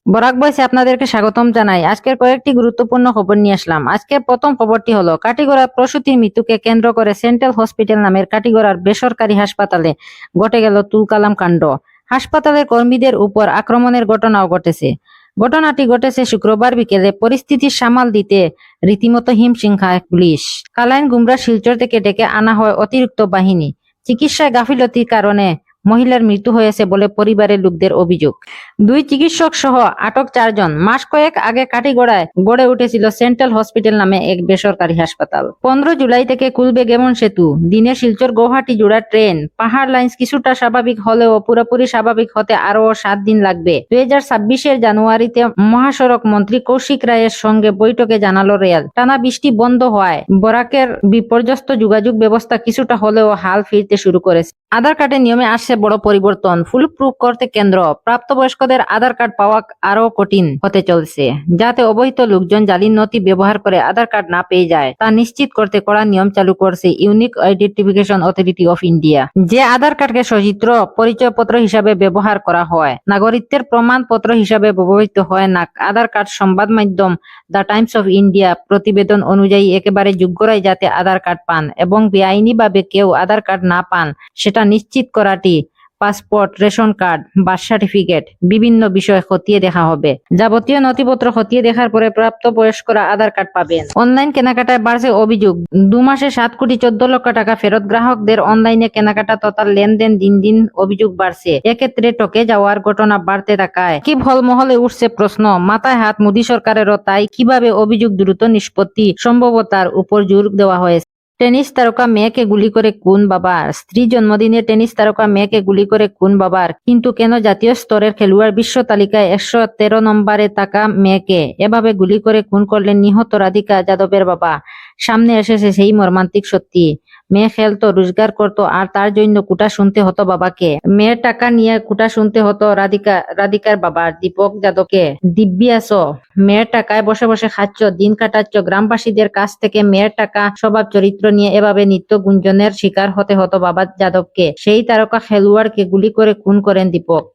বরাক বয়সে আপনাদেরকে স্বাগতম জানাই। আজকের কয়েকটি গুরুত্বপূর্ণ খবর নিয়ে আসলাম। আজকের প্রথম খবরটি হলো কাটিগড়ার প্রসূতির মৃত্যুকে কেন্দ্র করে সেন্ট্রাল হসপিটাল নামের কাটিগড়ার বেসরকারি হাসপাতালে ঘটে গেল তুলকালাম কাণ্ড। হাসপাতালের কর্মীদের উপর আক্রমণের ঘটনাও ঘটেছে। ঘটনাটি ঘটেছে শুক্রবার বিকেলে। পরিস্থিতি সামাল দিতে রীতিমতো হিমশিম খায় পুলিশ। কালাইন গুমরা শিলচর থেকে ডেকে আনা হয় অতিরিক্ত বাহিনী। চিকিৎসায় গাফিলতির কারণে মহিলার মৃত্যু হয়েছে বলে পরিবারের লোকদের অভিযোগ। দুই চিকিৎসক সহ আটক 4 জন। মাস কয়েক আগে কাটিগড়ায় গড়ে উঠেছিল সেন্ট্রাল হসপিটাল নামে এক বেসরকারি হাসপাতাল। 15 জুলাই থেকে খুলবে গেমন সেতু। দিনে শিলচর গুয়াহাটি জোড়া ট্রেন। পাহাড় লাইন্স কিছুটা স্বাভাবিক হলেও পুরোপুরি স্বাভাবিক হতে আরো 7 দিন লাগবে। 2026-এর জানুয়ারিতে মহাসড়ক মন্ত্রী কৌশিক রায়ের সঙ্গে বৈঠকে জানালো রেল। টানা বৃষ্টি বন্ধ হওয়ায় বরাকের বিপর্যস্ত যোগাযোগ ব্যবস্থা কিছুটা হলেও হাল ফিরতে শুরু করেছে। আধার কার্ডের নিয়মে আসছে বড় পরিবর্তন। ফুল প্রুফ করতে কেন্দ্র। প্রাপ্তবয়স্কদের আধার কার্ড পাওয়া আরো কঠিন হতে চলছে, যাতে অবৈধ লোকজন জালিন নথি ব্যবহার করে আধার কার্ড না পেয়ে যায় তা নিশ্চিত করতে কড়া নিয়ম চালু করছে unique identification authority of India. যে আধার কার্ডকে সচিত্র পরিচয়পত্র হিসাবে ব্যবহার করা হয়, নাগরিকত্বের প্রমাণপত্র হিসাবে ব্যবহৃত হয় না। আধার কার্ড সংবাদ মাধ্যম দ্য টাইমস অফ ইন্ডিয়া প্রতিবেদন অনুযায়ী একেবারে যোগ্যরাই যাতে আধার কার্ড পান এবং বেআইনিভাবে কেউ আধার কার্ড না পান সেটা নিশ্চিত করাটি passport, ration card, birth certificate বিভিন্ন বিষয় খতিয়ে দেখা হবে। যাবতীয় নথিপত্র খতিয়ে দেখার পরে প্রাপ্তবয়স্করা আধার কার্ড পাবেন। অনলাইন কেনাকাটায় বাড়ছে অভিযোগ। 2 মাসে 7,14,00,000 টাকা ফেরত। গ্রাহকদের অনলাইনে কেনাকাটা তথা লেনদেন দিন দিন অভিযোগ বাড়ছে। এক্ষেত্রে টকে যাওয়ার ঘটনা বাড়তে থাকায় কি মহলে উঠছে প্রশ্ন। মাথায় হাত মোদী সরকারেরও। তাই কিভাবে অভিযোগ দ্রুত নিষ্পত্তি সম্ভবতার উপর জোর দেওয়া হয়েছে। টেনিস তারকা মেয়েকে গুলি করে খুন বাবার। স্ত্রী জন্মদিনে টেনিস তারকা মেয়েকে গুলি করে খুন বাবার। কিন্তু কেন জাতীয় স্তরের খেলোয়াড় বিশ্ব তালিকায় 113 নম্বরে থাকা মেয়েকে এভাবে গুলি করে খুন করলেন নিহত রাধিকা যাদবের বাবা? সামনে এসেছে সেই মর্মান্তিক সত্যি। মেয়ে খেলতো, রোজগার করতো, আর তার জন্য কুটা শুনতে হতো বাবাকে। মেয়ের টাকা নিয়ে কুটা শুনতে হতো রাধিকার বাবার দীপক যাদবকে। দিব্যি আছো, মেয়ের টাকায় বসে বসে খাচ্ছ, দিন কাটাচ্ছ। গ্রামবাসীদের কাছ থেকে মেয়ের টাকা, স্বভাব চরিত্র নিয়ে এভাবে নিত্য গুঞ্জনের শিকার হতে হতো বাবা যাদবকে। সেই তারকা খেলোয়াড়কে গুলি করে খুন করেন দীপক।